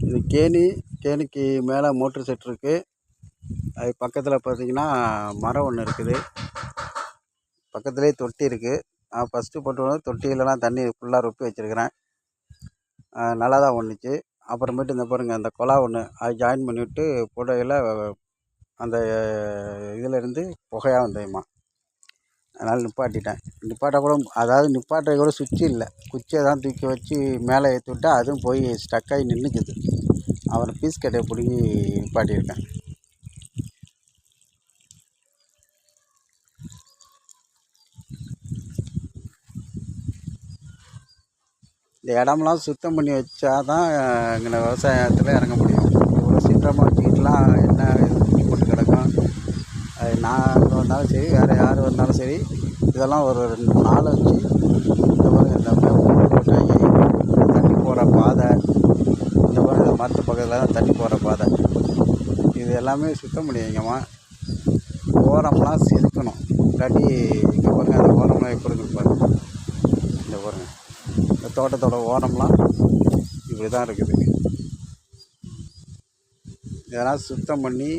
இது கேணிக்கு மேலே motor set இருக்குது. அது பக்கத்தில் பார்த்திங்கன்னா மரம் ஒன்று இருக்குது. பக்கத்துலேயே தொட்டி இருக்குது. நான் ஃபஸ்ட்டு போட்டு தொட்டியிலலாம் தண்ணி ஃபுல்லாக ரொப்பி வச்சுருக்கிறேன். நல்லா தான் ஒன்றுச்சு. அப்புறமேட்டு இந்த பாருங்கள், அந்த குழா ஒன்று அது ஜாயின் பண்ணிவிட்டு போடையில் அந்த இதிலேருந்து புகையாக வந்ததும்மா. அதனால் நிப்பாட்டிட்டேன். நிப்பாட்ட கூட அதாவது நிப்பாட்ட கூட சுவிட்சு இல்லை, குச்சியை தான் தூக்கி வச்சு மேலே ஏற்றி விட்டா அதுவும் போய் ஸ்டக்காகி நின்றுக்குது. அவனை பீஸ் கட்டையை பிடுங்கி நிப்பாட்டியிருக்கேன். இந்த இடமெல்லாம் சுத்தம் பண்ணி வச்சா தான் இங்கே விவசாயத்தில் இறங்க முடியும். இவ்வளோ சீக்கிரமாக வச்சுக்கிட்டுலாம் என்ன இது பண்ணி போட்டு கிடக்கும். அது நான் வந்தாலும் சரி, வேறு யார் வந்தாலும் சரி, இதெல்லாம் ஒரு 2 நாள் வச்சு இந்த மாதிரி இந்த போட்டாங்கி தண்ணி போகிற பாதை, இந்த மாதிரி மரத்து பக்கத்தில் தான் தண்ணி போகிற பாதை, இது எல்லாமே சுத்தம் பண்ணி வைங்கம்மா. ஓரம்லாம் செதுக்கணும். இல்லாட்டி இங்கே பாருங்கள், அந்த ஓரம்லாம் எப்படி இருக்குது பாருங்கள். இந்த பாருங்கள், இந்த தோட்டத்தோட ஓரம்லாம் இப்படி தான் இருக்குது. இதெல்லாம் சுத்தம் பண்ணி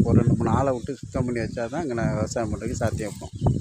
ஒரு 2 3 நாளை விட்டு சுத்தம் பண்ணி வச்சா தான் இங்கே நான் விவசாயம் பண்ணுறதுக்கு சாத்தியம் இருக்கும்.